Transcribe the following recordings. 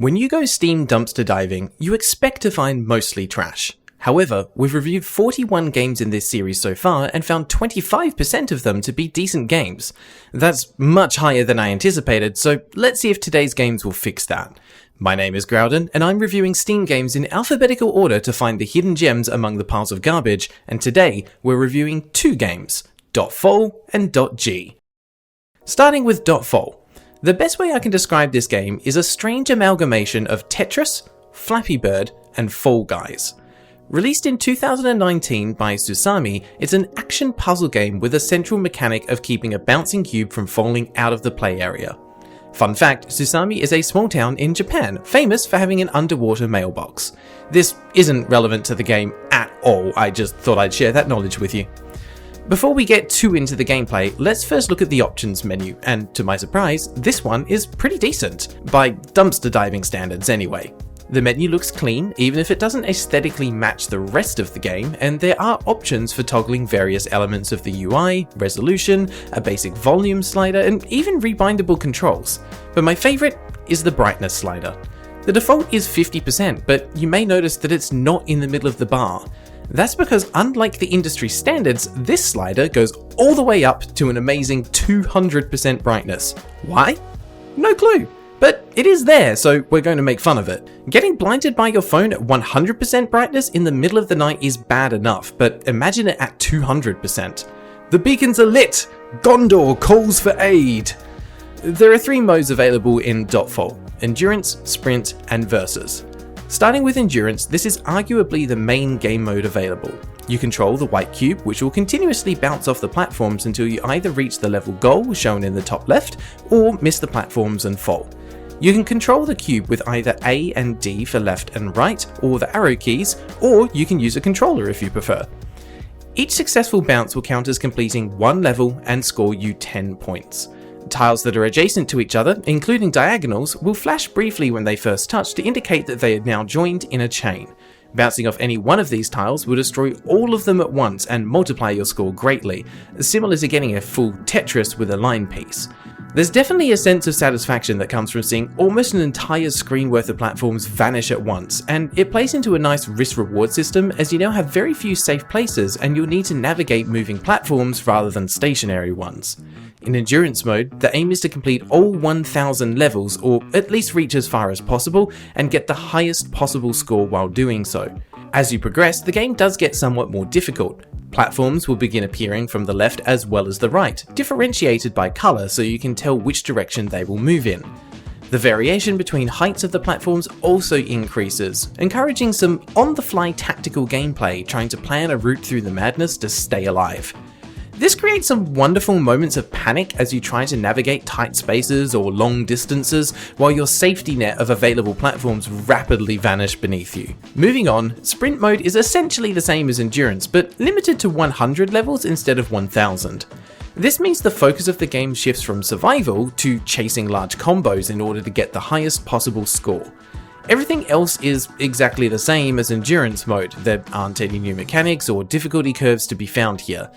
When you go Steam dumpster diving, you expect to find mostly trash. However, we've reviewed 41 games in this series so far and found 25% of them to be decent games. That's much higher than I anticipated, so let's see if today's games will fix that. My name is Graeldon, and I'm reviewing Steam games in alphabetical order to find the hidden gems among the piles of garbage, and today we're reviewing two games, .fol and .g. Starting with .fol. The best way I can describe this game is a strange amalgamation of Tetris, Flappy Bird, and Fall Guys. Released in 2019 by Susami, it's an action puzzle game with a central mechanic of keeping a bouncing cube from falling out of the play area. Fun fact, Susami is a small town in Japan, famous for having an underwater mailbox. This isn't relevant to the game at all, I just thought I'd share that knowledge with you. Before we get too into the gameplay, let's first look at the options menu, and to my surprise, this one is pretty decent, by dumpster diving standards anyway. The menu looks clean, even if it doesn't aesthetically match the rest of the game, and there are options for toggling various elements of the UI, resolution, a basic volume slider, and even rebindable controls. But my favourite is the brightness slider. The default is 50%, but you may notice that it's not in the middle of the bar. That's because unlike the industry standards, this slider goes all the way up to an amazing 200% brightness. Why? No clue. But it is there, so we're going to make fun of it. Getting blinded by your phone at 100% brightness in the middle of the night is bad enough, but imagine it at 200%. The beacons are lit! Gondor calls for aid! There are three modes available in .fol: Endurance, Sprint, and Versus. Starting with Endurance, this is arguably the main game mode available. You control the white cube, which will continuously bounce off the platforms until you either reach the level goal shown in the top left, or miss the platforms and fall. You can control the cube with either A and D for left and right, or the arrow keys, or you can use a controller if you prefer. Each successful bounce will count as completing one level and score you 10 points. Tiles that are adjacent to each other, including diagonals, will flash briefly when they first touch to indicate that they are now joined in a chain. Bouncing off any one of these tiles will destroy all of them at once and multiply your score greatly, similar to getting a full Tetris with a line piece. There's definitely a sense of satisfaction that comes from seeing almost an entire screen worth of platforms vanish at once, and it plays into a nice risk-reward system as you now have very few safe places and you'll need to navigate moving platforms rather than stationary ones. In Endurance mode, the aim is to complete all 1000 levels, or at least reach as far as possible, and get the highest possible score while doing so. As you progress, the game does get somewhat more difficult. Platforms will begin appearing from the left as well as the right, differentiated by colour so you can tell which direction they will move in. The variation between heights of the platforms also increases, encouraging some on-the-fly tactical gameplay trying to plan a route through the madness to stay alive. This creates some wonderful moments of panic as you try to navigate tight spaces or long distances while your safety net of available platforms rapidly vanish beneath you. Moving on, Sprint mode is essentially the same as Endurance, but limited to 100 levels instead of 1000. This means the focus of the game shifts from survival to chasing large combos in order to get the highest possible score. Everything else is exactly the same as Endurance mode. There aren't any new mechanics or difficulty curves to be found here.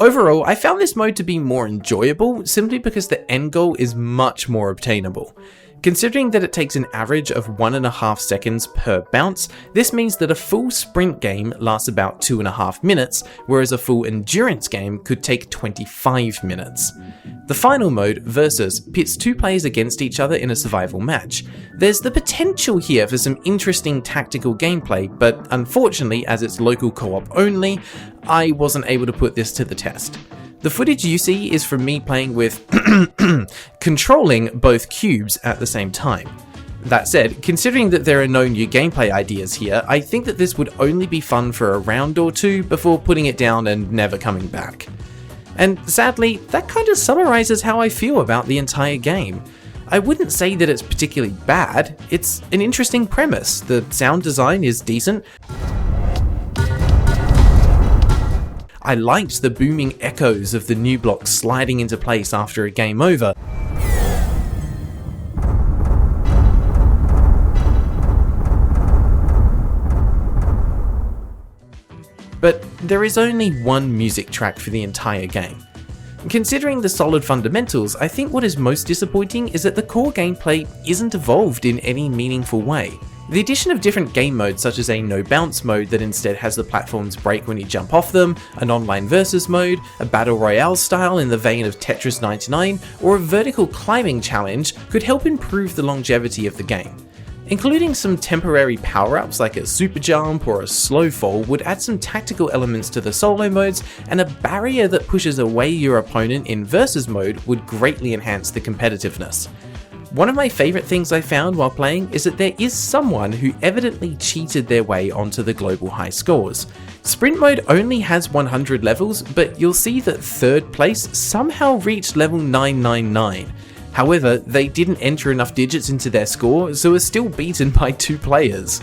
Overall, I found this mode to be more enjoyable simply because the end goal is much more obtainable. Considering that it takes an average of 1.5 seconds per bounce, this means that a full sprint game lasts about 2.5 minutes, whereas a full endurance game could take 25 minutes. The final mode, Versus, pits two players against each other in a survival match. There's the potential here for some interesting tactical gameplay, but unfortunately, as it's local co-op only, I wasn't able to put this to the test. The footage you see is from me playing with controlling both cubes at the same time. That said, considering that there are no new gameplay ideas here, I think that this would only be fun for a round or two before putting it down and never coming back. And sadly, that kind of summarizes how I feel about the entire game. I wouldn't say that it's particularly bad, it's an interesting premise, the sound design is decent. I liked the booming echoes of the new blocks sliding into place after a game over. But there is only one music track for the entire game. Considering the solid fundamentals, I think what is most disappointing is that the core gameplay isn't evolved in any meaningful way. The addition of different game modes such as a no bounce mode that instead has the platforms break when you jump off them, an online versus mode, a battle royale style in the vein of Tetris 99, or a vertical climbing challenge could help improve the longevity of the game. Including some temporary power-ups like a super jump or a slow fall would add some tactical elements to the solo modes, and a barrier that pushes away your opponent in versus mode would greatly enhance the competitiveness. One of my favourite things I found while playing is that there is someone who evidently cheated their way onto the global high scores. Sprint mode only has 100 levels, but you'll see that third place somehow reached level 999. However, they didn't enter enough digits into their score, so are still beaten by 2 players.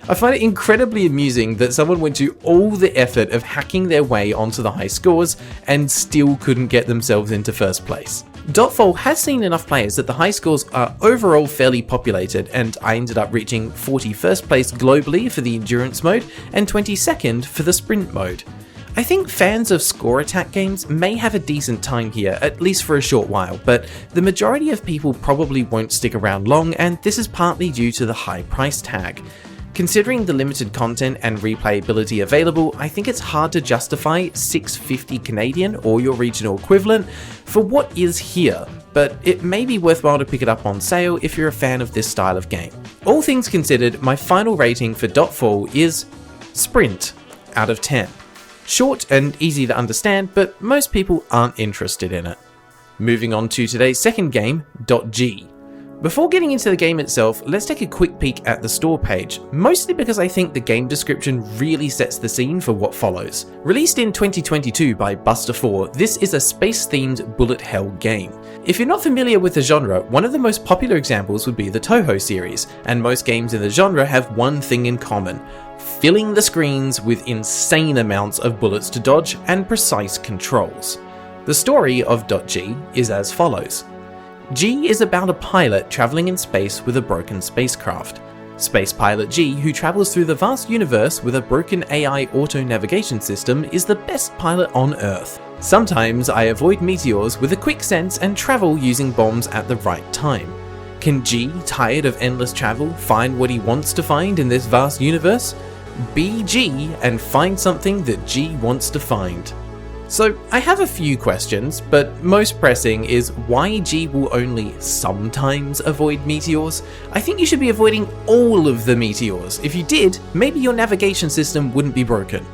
I find it incredibly amusing that someone went to all the effort of hacking their way onto the high scores and still couldn't get themselves into first place. Dotfall has seen enough players that the high scores are overall fairly populated, and I ended up reaching 41st place globally for the endurance mode and 22nd for the sprint mode. I think fans of score attack games may have a decent time here, at least for a short while, but the majority of people probably won't stick around long, and this is partly due to the high price tag. Considering the limited content and replayability available, I think it's hard to justify $6.50 Canadian or your regional equivalent for what is here, but it may be worthwhile to pick it up on sale if you're a fan of this style of game. All things considered, my final rating for Dotfall is Sprint out of 10. Short and easy to understand, but most people aren't interested in it. Moving on to today's second game, .g. Before getting into the game itself, let's take a quick peek at the store page, mostly because I think the game description really sets the scene for what follows. Released in 2022 by Buster 4, this is a space-themed bullet hell game. If you're not familiar with the genre, one of the most popular examples would be the Touhou series, and most games in the genre have one thing in common: filling the screens with insane amounts of bullets to dodge and precise controls. The story of .g is as follows. G is about a pilot travelling in space with a broken spacecraft. Space pilot G, who travels through the vast universe with a broken AI auto-navigation system, is the best pilot on Earth. Sometimes I avoid meteors with a quick sense and travel using bombs at the right time. Can G, tired of endless travel, find what he wants to find in this vast universe? Be G and find something that G wants to find. So I have a few questions, but most pressing is why G will only sometimes avoid meteors. I think you should be avoiding all of the meteors. If you did, maybe your navigation system wouldn't be broken.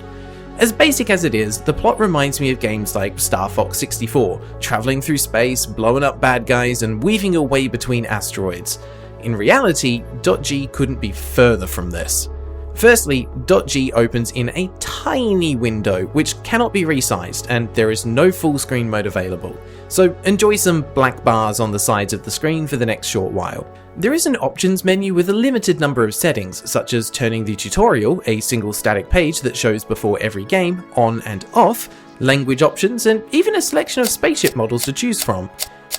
As basic as it is, the plot reminds me of games like Star Fox 64, travelling through space, blowing up bad guys, and weaving your way between asteroids. In reality, .g couldn't be further from this. Firstly, .g opens in a tiny window which cannot be resized, and there is no full screen mode available, so enjoy some black bars on the sides of the screen for the next short while. There is an options menu with a limited number of settings, such as turning the tutorial, a single static page that shows before every game, on and off, language options, and even a selection of spaceship models to choose from.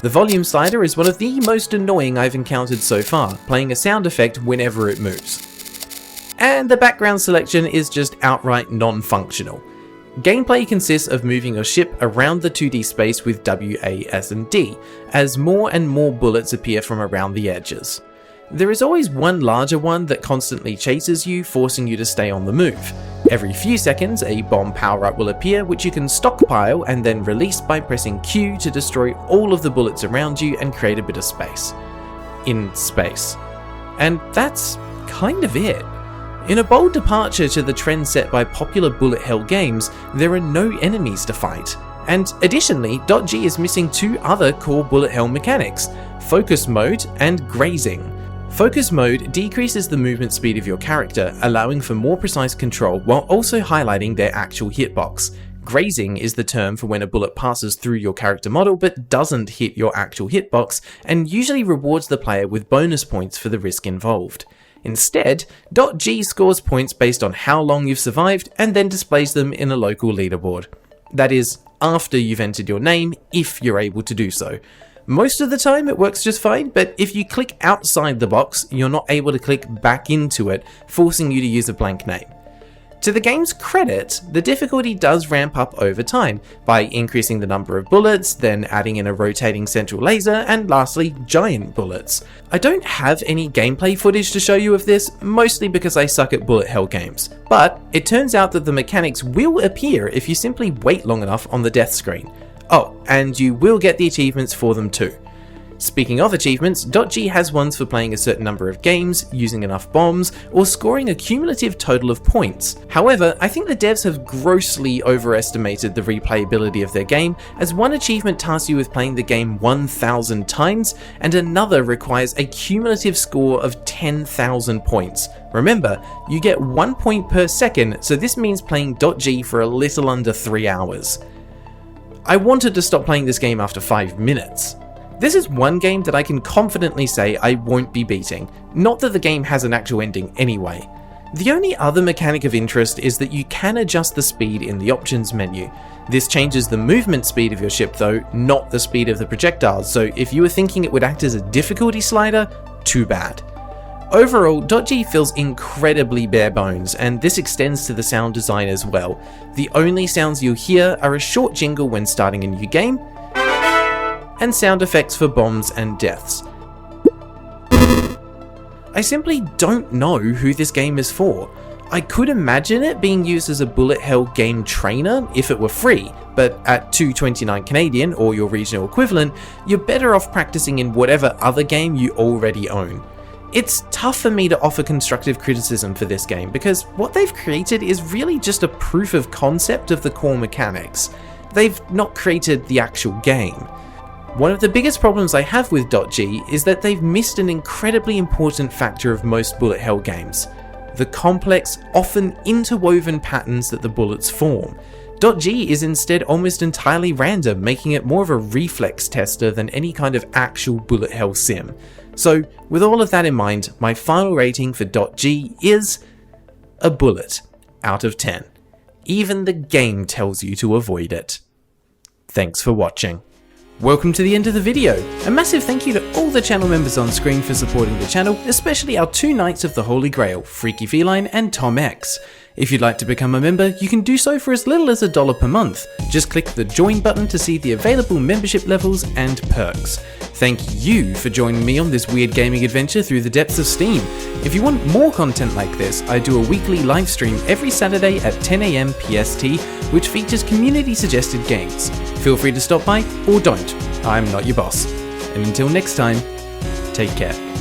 The volume slider is one of the most annoying I've encountered so far, playing a sound effect whenever it moves. And the background selection is just outright non-functional. Gameplay consists of moving your ship around the 2D space with W, A, S and D, as more and more bullets appear from around the edges. There is always one larger one that constantly chases you, forcing you to stay on the move. Every few seconds, a bomb power-up will appear which you can stockpile and then release by pressing Q to destroy all of the bullets around you and create a bit of space. In space. And that's kind of it. In a bold departure to the trend set by popular bullet hell games, there are no enemies to fight. And additionally, .g is missing 2 other core bullet hell mechanics, focus mode and grazing. Focus mode decreases the movement speed of your character, allowing for more precise control while also highlighting their actual hitbox. Grazing is the term for when a bullet passes through your character model but doesn't hit your actual hitbox, and usually rewards the player with bonus points for the risk involved. Instead, .g scores points based on how long you've survived and then displays them in a local leaderboard. That is, after you've entered your name, if you're able to do so. Most of the time it works just fine, but if you click outside the box, you're not able to click back into it, forcing you to use a blank name. To the game's credit, the difficulty does ramp up over time, by increasing the number of bullets, then adding in a rotating central laser, and lastly, giant bullets. I don't have any gameplay footage to show you of this, mostly because I suck at bullet hell games, but it turns out that the mechanics will appear if you simply wait long enough on the death screen. Oh, and you will get the achievements for them too. Speaking of achievements, .g has ones for playing a certain number of games, using enough bombs, or scoring a cumulative total of points. However, I think the devs have grossly overestimated the replayability of their game, as one achievement tasks you with playing the game 1,000 times, and another requires a cumulative score of 10,000 points. Remember, you get 1 point per second, so this means playing .g for a little under 3 hours. I wanted to stop playing this game after 5 minutes. This is one game that I can confidently say I won't be beating, not that the game has an actual ending anyway. The only other mechanic of interest is that you can adjust the speed in the options menu. This changes the movement speed of your ship though, not the speed of the projectiles, so if you were thinking it would act as a difficulty slider, too bad. Overall, .g feels incredibly bare bones, and this extends to the sound design as well. The only sounds you'll hear are a short jingle when starting a new game, and sound effects for bombs and deaths. I simply don't know who this game is for. I could imagine it being used as a bullet hell game trainer if it were free, but at $2.29 Canadian or your regional equivalent, you're better off practicing in whatever other game you already own. It's tough for me to offer constructive criticism for this game because what they've created is really just a proof of concept of the core mechanics. They've not created the actual game. One of the biggest problems I have with .g is that they've missed an incredibly important factor of most bullet hell games: the complex, often interwoven patterns that the bullets form. .g is instead almost entirely random, making it more of a reflex tester than any kind of actual bullet hell sim. So, with all of that in mind, my final rating for .g is a bullet out of 10. Even the game tells you to avoid it. Thanks for watching. Welcome to the end of the video. A massive thank you to all the channel members on screen for supporting the channel, especially our two Knights of the Holy Grail, Freaky Feline and Tom X. If you'd like to become a member, you can do so for as little as $1 per month. Just click the join button to see the available membership levels and perks. Thank you for joining me on this weird gaming adventure through the depths of Steam. If you want more content like this, I do a weekly live stream every Saturday at 10 AM PST, which features community suggested games. Feel free to stop by or don't. I'm not your boss. And until next time, take care.